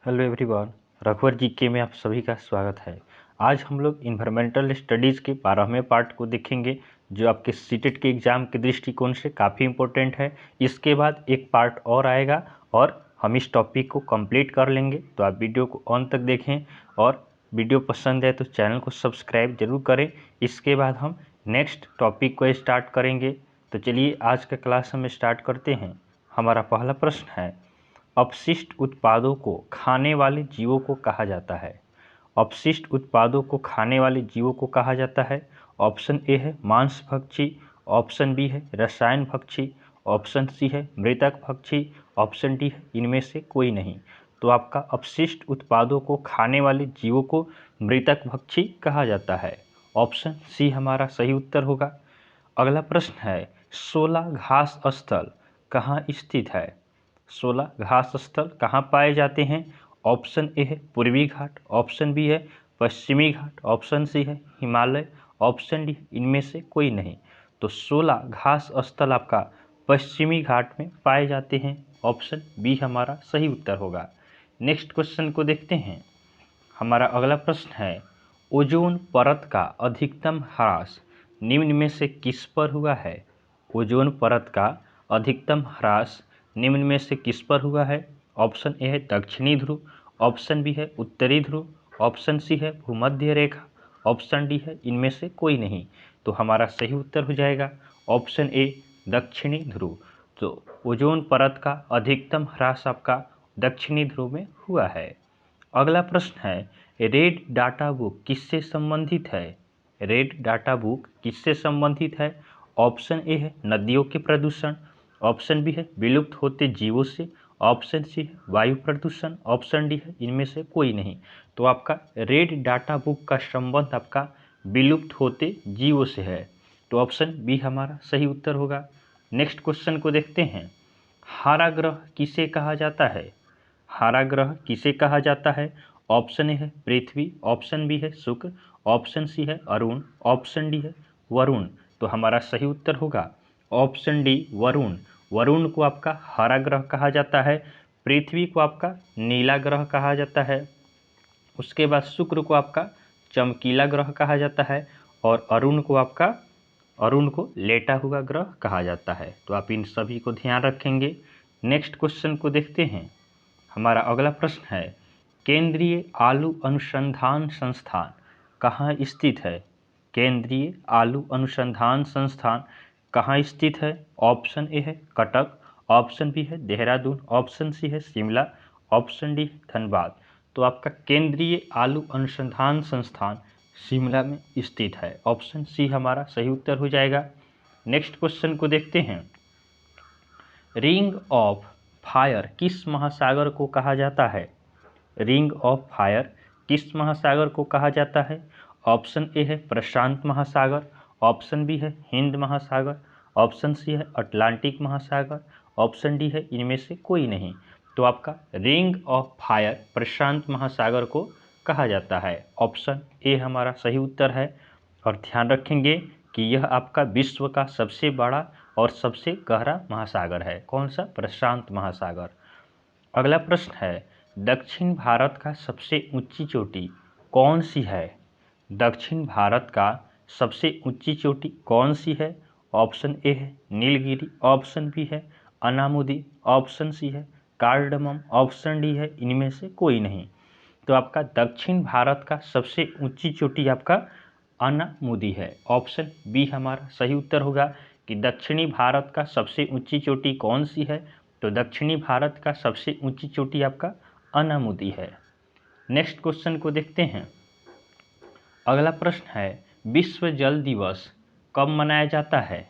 Hello everyone, रघुवर GK में आप सभी का स्वागत है। आज हम लोग इन्वायरमेंटल स्टडीज़ के 12वें पार्ट को देखेंगे, जो आपके सीटेट के एग्ज़ाम के दृष्टिकोण से काफ़ी इम्पोर्टेंट है। इसके बाद एक पार्ट और आएगा और हम इस टॉपिक को कंप्लीट कर लेंगे। तो आप वीडियो को अंत तक देखें और वीडियो पसंद है तो चैनल को सब्सक्राइब जरूर करें। इसके बाद हम नेक्स्ट टॉपिक को स्टार्ट करेंगे। तो चलिए आज का क्लास हम स्टार्ट करते हैं। हमारा पहला प्रश्न है, अपशिष्ट उत्पादों को खाने वाले जीवों को कहा जाता है। अपशिष्ट उत्पादों को खाने वाले जीवों को कहा जाता है। ऑप्शन ए है मांस भक्षी, ऑप्शन बी है रसायन भक्षी, ऑप्शन सी है मृतक भक्षी, ऑप्शन डी है इनमें से कोई नहीं। तो आपका अपशिष्ट उत्पादों को खाने वाले जीवों को मृतक भक्षी कहा जाता है। ऑप्शन सी हमारा सही उत्तर होगा। अगला प्रश्न है, 16 घास स्थल कहाँ स्थित है। 16 घास स्थल कहाँ पाए जाते हैं। ऑप्शन ए है पूर्वी घाट, ऑप्शन बी है पश्चिमी घाट, ऑप्शन सी है हिमालय, ऑप्शन डी इनमें से कोई नहीं। तो 16 घास स्थल आपका पश्चिमी घाट में पाए जाते हैं। ऑप्शन बी हमारा सही उत्तर होगा। नेक्स्ट क्वेश्चन को देखते हैं। हमारा अगला प्रश्न है, ओजोन परत का अधिकतम ह्रास निम्न में से किस पर हुआ है। ओजोन परत का अधिकतम ह्रास निम्न में से किस पर हुआ है। ऑप्शन ए है दक्षिणी ध्रुव, ऑप्शन बी है उत्तरी ध्रुव, ऑप्शन सी है भूमध्य रेखा, ऑप्शन डी है इनमें से कोई नहीं। तो हमारा सही उत्तर हो जाएगा ऑप्शन ए दक्षिणी ध्रुव। तो ओजोन परत का अधिकतम ह्रास आपका दक्षिणी ध्रुव में हुआ है। अगला प्रश्न है, रेड डाटा बुक किससे संबंधित है। रेड डाटा बुक किससे संबंधित है। ऑप्शन ए है नदियों के प्रदूषण, ऑप्शन बी है विलुप्त होते जीवों से, ऑप्शन सी है वायु प्रदूषण, ऑप्शन डी है इनमें से कोई नहीं। तो आपका रेड डाटा बुक का संबंध आपका विलुप्त होते जीवों से है। तो ऑप्शन बी हमारा सही उत्तर होगा। नेक्स्ट क्वेश्चन को देखते हैं। हारा ग्रह किसे कहा जाता है। हारा ग्रह किसे कहा जाता है। ऑप्शन ए है पृथ्वी, ऑप्शन बी है शुक्र, ऑप्शन सी है अरुण, ऑप्शन डी है वरुण। तो हमारा सही उत्तर होगा ऑप्शन डी वरुण। वरुण को आपका हरा ग्रह कहा जाता है, पृथ्वी को आपका नीला ग्रह कहा जाता है, उसके बाद शुक्र को आपका चमकीला ग्रह कहा जाता है और अरुण को लेटा हुआ ग्रह कहा जाता है। तो आप इन सभी को ध्यान रखेंगे। नेक्स्ट क्वेश्चन को देखते हैं। हमारा अगला प्रश्न है, केंद्रीय आलू अनुसंधान संस्थान कहाँ स्थित है। केंद्रीय आलू अनुसंधान संस्थान कहाँ स्थित है। ऑप्शन ए है कटक, ऑप्शन बी है देहरादून, ऑप्शन सी है शिमला, ऑप्शन डी धनबाद। तो आपका केंद्रीय आलू अनुसंधान संस्थान शिमला में स्थित है। ऑप्शन सी हमारा सही उत्तर हो जाएगा। नेक्स्ट क्वेश्चन को देखते हैं। रिंग ऑफ फायर किस महासागर को कहा जाता है। रिंग ऑफ फायर किस महासागर को कहा जाता है। ऑप्शन ए है प्रशांत महासागर, ऑप्शन बी है हिंद महासागर, ऑप्शन सी है अटलांटिक महासागर, ऑप्शन डी है इनमें से कोई नहीं। तो आपका रिंग ऑफ फायर प्रशांत महासागर को कहा जाता है। ऑप्शन ए हमारा सही उत्तर है। और ध्यान रखेंगे कि यह आपका विश्व का सबसे बड़ा और सबसे गहरा महासागर है। कौन सा, प्रशांत महासागर। अगला प्रश्न है, दक्षिण भारत का सबसे ऊंची चोटी कौन सी है। दक्षिण भारत का सबसे ऊंची चोटी कौन सी है। ऑप्शन ए है नीलगिरी, ऑप्शन बी है अनामुदी, ऑप्शन सी है कार्डमम, ऑप्शन डी है इनमें से कोई नहीं। तो आपका दक्षिण भारत का सबसे ऊंची चोटी आपका अनामुदी है। ऑप्शन बी हमारा सही उत्तर होगा कि दक्षिणी भारत का सबसे ऊंची चोटी कौन सी है। तो दक्षिणी भारत का सबसे ऊंची चोटी आपका अनामुदी है। नेक्स्ट क्वेश्चन को देखते हैं। अगला प्रश्न है, विश्व जल दिवस कब मनाया जाता है।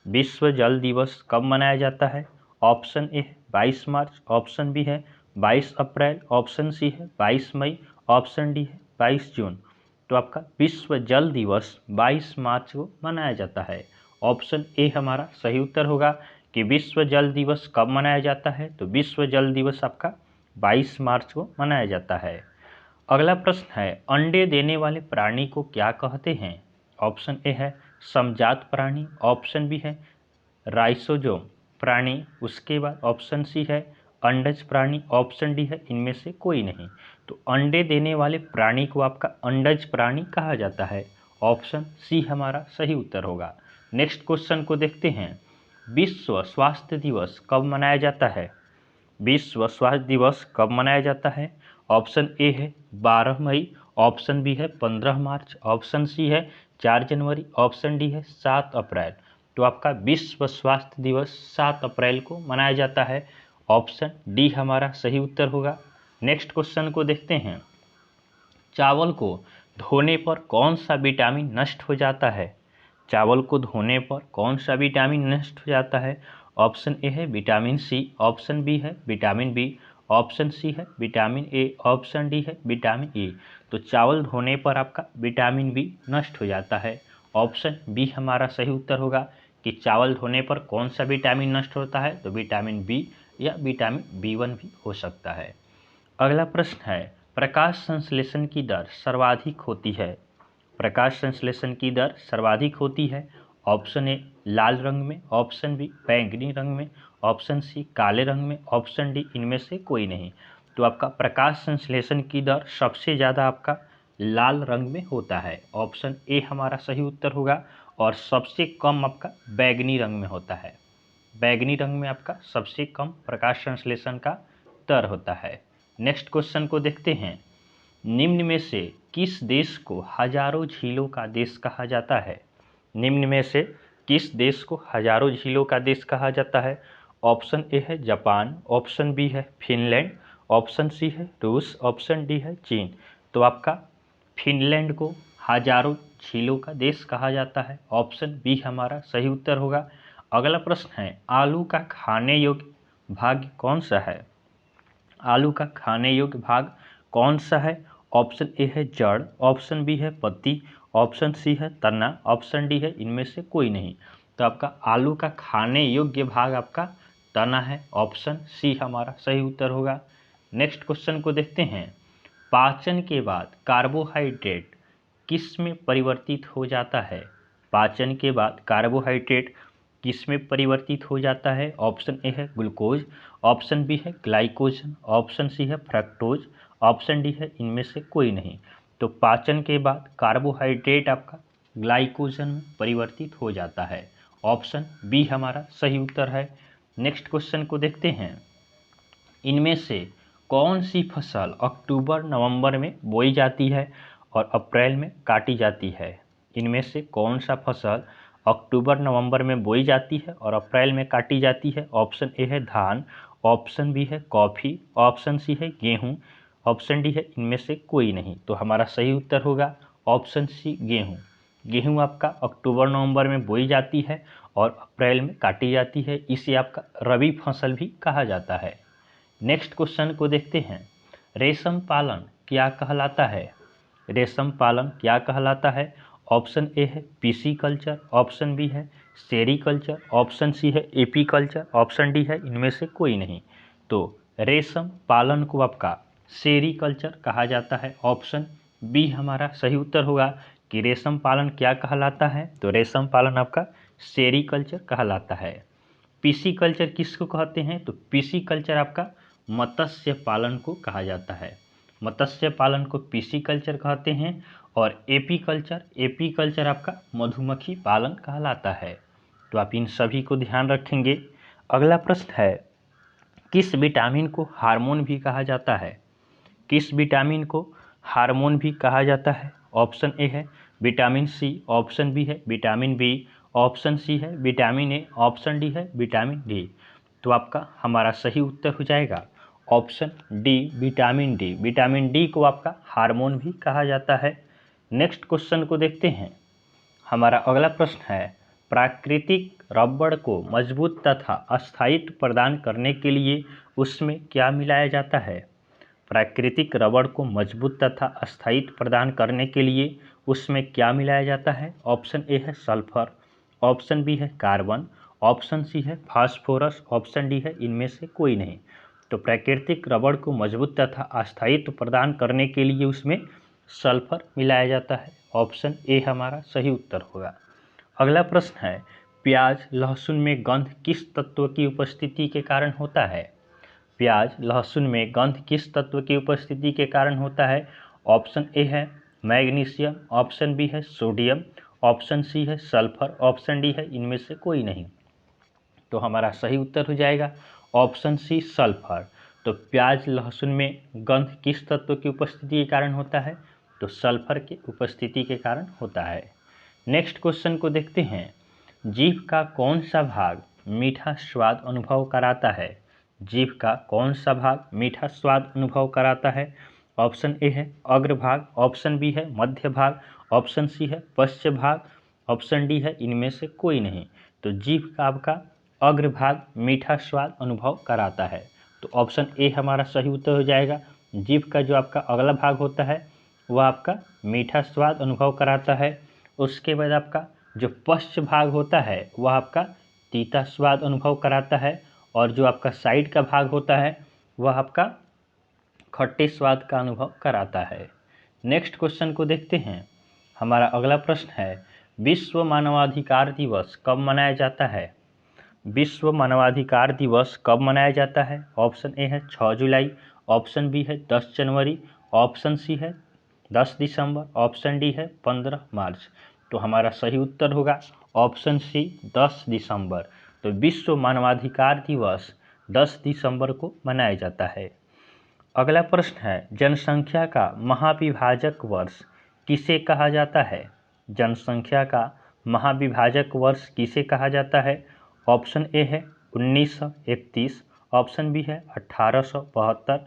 विश्व जल दिवस कब मनाया जाता है। ऑप्शन ए है 22 मार्च, ऑप्शन बी है 22 अप्रैल, ऑप्शन सी है 22 मई, ऑप्शन डी है 22 जून। तो आपका विश्व जल दिवस 22 मार्च को मनाया जाता है। ऑप्शन ए हमारा सही उत्तर होगा कि विश्व जल दिवस कब मनाया जाता है। तो विश्व जल दिवस आपका 22 मार्च को मनाया जाता है। अगला प्रश्न है, अंडे देने वाले प्राणी को क्या कहते हैं। ऑप्शन ए है समजात प्राणी, ऑप्शन बी है राइसोजोम प्राणी, उसके बाद ऑप्शन सी है अंडज प्राणी, ऑप्शन डी है इनमें से कोई नहीं। तो अंडे देने वाले प्राणी को आपका अंडज प्राणी कहा जाता है। ऑप्शन सी हमारा सही उत्तर होगा। नेक्स्ट क्वेश्चन को देखते हैं। विश्व स्वास्थ्य दिवस कब मनाया जाता है? विश्व स्वास्थ्य दिवस कब मनाया जाता है? ऑप्शन ए है 12 मई, ऑप्शन बी है 15 मार्च, ऑप्शन सी है 4 जनवरी, ऑप्शन डी है 7 अप्रैल। तो आपका विश्व स्वास्थ्य दिवस 7 अप्रैल को मनाया जाता है। ऑप्शन डी हमारा सही उत्तर होगा। नेक्स्ट क्वेश्चन को देखते हैं। चावल को धोने पर कौन सा विटामिन नष्ट हो जाता है? चावल को धोने पर कौन सा विटामिन नष्ट हो जाता है? ऑप्शन ए है विटामिन सी, ऑप्शन बी है विटामिन बी, ऑप्शन सी है विटामिन ए, ऑप्शन डी है विटामिन ई। तो चावल धोने पर आपका विटामिन बी नष्ट हो जाता है। ऑप्शन बी हमारा सही उत्तर होगा कि चावल धोने पर कौन सा विटामिन नष्ट होता है, तो विटामिन बी या विटामिन बी1 भी हो सकता है। अगला प्रश्न है, प्रकाश संश्लेषण की दर सर्वाधिक होती है? प्रकाश संश्लेषण की दर सर्वाधिक होती है। ऑप्शन ए लाल रंग में, ऑप्शन बी बैंगनी रंग में, ऑप्शन सी काले रंग में, ऑप्शन डी इनमें से कोई नहीं। तो आपका प्रकाश संश्लेषण की दर सबसे ज़्यादा आपका लाल रंग में होता है। ऑप्शन ए हमारा सही उत्तर होगा। और सबसे कम आपका बैंगनी रंग में होता है। बैंगनी रंग में आपका सबसे कम प्रकाश संश्लेषण का दर होता है। नेक्स्ट क्वेश्चन को देखते हैं। निम्न में से किस देश को हजारों झीलों का देश कहा जाता है? निम्न में से किस देश को हजारों झीलों का देश कहा जाता है? ऑप्शन ए है जापान, ऑप्शन बी है फिनलैंड, ऑप्शन सी है रूस, ऑप्शन डी है चीन। तो आपका फिनलैंड को हजारों झीलों का देश कहा जाता है। ऑप्शन बी हमारा सही उत्तर होगा। अगला प्रश्न है, आलू का खाने योग्य भाग कौन सा है? आलू का खाने योग्य भाग कौन सा है? ऑप्शन ए है जड़, ऑप्शन बी है पत्ती, ऑप्शन सी है तना, ऑप्शन डी है इनमें से कोई नहीं। तो आपका आलू का खाने योग्य भाग आपका तना है। ऑप्शन सी हमारा सही उत्तर होगा। नेक्स्ट क्वेश्चन को देखते हैं। पाचन के बाद कार्बोहाइड्रेट किस में परिवर्तित हो जाता है? पाचन के बाद कार्बोहाइड्रेट किस में परिवर्तित हो जाता है? ऑप्शन ए है ग्लूकोज, ऑप्शन बी है ग्लाइकोजन, ऑप्शन सी है फ्रक्टोज, ऑप्शन डी है इनमें से कोई नहीं। तो पाचन के बाद कार्बोहाइड्रेट आपका ग्लाइकोजन में परिवर्तित हो जाता है। ऑप्शन बी हमारा सही उत्तर है। नेक्स्ट क्वेश्चन को देखते हैं। इनमें से कौन सी फसल अक्टूबर नवंबर में बोई जाती है और अप्रैल में काटी जाती है? इनमें से कौन सा फसल अक्टूबर नवंबर में बोई जाती है और अप्रैल में काटी जाती है? ऑप्शन ए है धान, ऑप्शन बी है कॉफ़ी, ऑप्शन सी है गेहूं, ऑप्शन डी है इनमें से कोई नहीं। तो हमारा सही उत्तर होगा ऑप्शन सी गेहूं। गेहूं आपका अक्टूबर नवंबर में बोई जाती है और अप्रैल में काटी जाती है। इसे आपका रबी फसल भी कहा जाता है। नेक्स्ट क्वेश्चन को देखते हैं। रेशम पालन क्या कहलाता है? रेशम पालन क्या कहलाता है? ऑप्शन ए है पीसी कल्चर, ऑप्शन बी है सेरीकल्चर, ऑप्शन सी है एपी कल्चर, ऑप्शन डी है इनमें से कोई नहीं। तो रेशम पालन को आपका सेरीकल्चर कहा जाता है। ऑप्शन बी हमारा सही उत्तर होगा कि रेशम पालन क्या कहलाता है, तो रेशम पालन आपका सेरीकल्चर कहलाता है। पीसी कल्चर किसको कहते हैं, तो पीसी कल्चर आपका मत्स्य पालन को कहा जाता है। मत्स्य पालन को पीसी कल्चर कहते हैं। और एपी कल्चर आपका मधुमक्खी पालन कहलाता है। तो आप इन सभी को ध्यान रखेंगे। अगला प्रश्न है, किस विटामिन को हार्मोन भी कहा जाता है? किस विटामिन को हार्मोन भी कहा जाता है? ऑप्शन ए है विटामिन सी, ऑप्शन बी है विटामिन बी, ऑप्शन सी है विटामिन ए, ऑप्शन डी है विटामिन डी। तो आपका हमारा सही उत्तर हो जाएगा option D vitamin D. Vitamin D को आपका हार्मोन भी कहा जाता है। नेक्स्ट क्वेश्चन को देखते हैं। हमारा अगला प्रश्न है, प्राकृतिक रबड़ को मजबूत तथा अस्थायित्व प्रदान करने के लिए उसमें क्या मिलाया जाता है? प्राकृतिक रबड़ को मजबूत तथा अस्थायित्व प्रदान करने के लिए उसमें क्या मिलाया जाता है? ऑप्शन ए है सल्फर, ऑप्शन बी है कार्बन, ऑप्शन सी है फास्फोरस, ऑप्शन डी है इनमें से कोई नहीं। तो प्राकृतिक रबड़ को मजबूत तथा अस्थायित्व प्रदान करने के लिए उसमें सल्फर मिलाया जाता है। ऑप्शन ए हमारा सही उत्तर होगा। अगला प्रश्न है, प्याज लहसुन में गंध किस तत्व की उपस्थिति के कारण होता है? प्याज लहसुन में गंध किस तत्व की उपस्थिति के कारण होता है? ऑप्शन ए है मैग्नीशियम, ऑप्शन बी है सोडियम, ऑप्शन सी है सल्फर, ऑप्शन डी है इनमें से कोई नहीं। तो हमारा सही उत्तर हो जाएगा ऑप्शन सी सल्फर। तो प्याज लहसुन में गंध किस तत्व की उपस्थिति के कारण होता है? तो सल्फर की उपस्थिति के कारण होता है। नेक्स्ट क्वेश्चन को देखते हैं। जीभ का कौन सा भाग मीठा स्वाद अनुभव कराता है? जीभ का कौन सा भाग मीठा स्वाद अनुभव कराता है? ऑप्शन ए है अग्रभाग, ऑप्शन बी है मध्य भाग, ऑप्शन सी है पश्च भाग, ऑप्शन डी है इनमें से कोई नहीं। तो जीभ का आपका अग्रभाग मीठा स्वाद अनुभव कराता है। तो ऑप्शन ए हमारा सही उत्तर हो जाएगा। जीभ का जो आपका अगला भाग होता है वह आपका मीठा स्वाद अनुभव कराता है। उसके बाद आपका जो पश्च भाग होता है वह आपका तीता स्वाद अनुभव कराता है, और जो आपका साइड का भाग होता है वह आपका खट्टे स्वाद का अनुभव कराता है। नेक्स्ट क्वेश्चन को देखते हैं। हमारा अगला प्रश्न है, विश्व मानवाधिकार दिवस कब मनाया जाता है? विश्व मानवाधिकार दिवस कब मनाया जाता है? ऑप्शन ए है 6 जुलाई, ऑप्शन बी है 10 जनवरी, ऑप्शन सी है 10 दिसंबर, ऑप्शन डी है 15 मार्च। तो हमारा सही उत्तर होगा ऑप्शन सी 10 दिसंबर। तो विश्व मानवाधिकार दिवस 10 दिसंबर को मनाया जाता है। अगला प्रश्न है, जनसंख्या का महाविभाजक वर्ष किसे कहा जाता है? जनसंख्या का महाविभाजक वर्ष किसे कहा जाता है? ऑप्शन ए है 1931, ऑप्शन बी है 1872,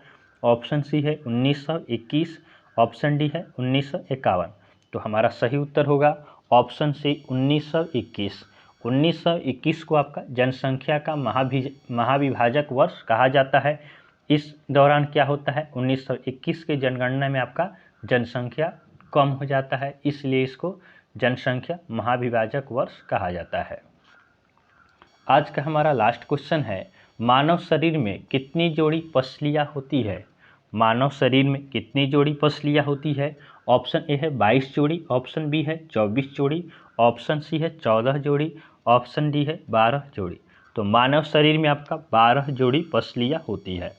ऑप्शन सी है 1921, ऑप्शन डी है 1951। तो हमारा सही उत्तर होगा ऑप्शन सी 1921। 1921 को आपका जनसंख्या का महाविभाजक वर्ष कहा जाता है। इस दौरान क्या होता है, 1921 के जनगणना में आपका जनसंख्या कम हो जाता है, इसलिए इसको जनसंख्या महाविभाजक वर्ष कहा जाता है। आज का हमारा लास्ट क्वेश्चन है, मानव शरीर में कितनी जोड़ी पसलियाँ होती है? मानव शरीर में कितनी जोड़ी पसलियाँ होती है? ऑप्शन ए है 22 जोड़ी, ऑप्शन बी है 24 जोड़ी, ऑप्शन सी है 14 जोड़ी, ऑप्शन डी है 12 जोड़ी। तो मानव शरीर में आपका 12 जोड़ी पसलियाँ होती है।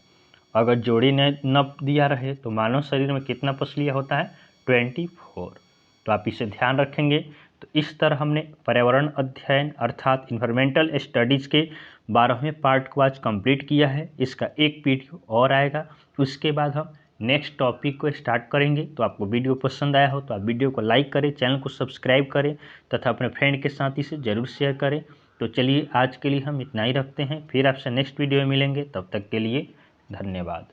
अगर जोड़ी न दिया रहे तो मानव शरीर में कितना पसलियाँ होता है? 24। तो आप इसे ध्यान रखेंगे। तो इस तरह हमने पर्यावरण अध्ययन अर्थात इन्वायरमेंटल स्टडीज़ के 12वें पार्ट को आज कंप्लीट किया है। इसका एक वीडियो और आएगा, उसके बाद हम नेक्स्ट टॉपिक को स्टार्ट करेंगे। तो आपको वीडियो पसंद आया हो तो आप वीडियो को लाइक करें, चैनल को सब्सक्राइब करें तथा अपने फ्रेंड के साथ इसे ज़रूर शेयर करें। तो चलिए आज के लिए हम इतना ही रखते हैं, फिर आपसे नेक्स्ट वीडियो में मिलेंगे। तब तक के लिए धन्यवाद।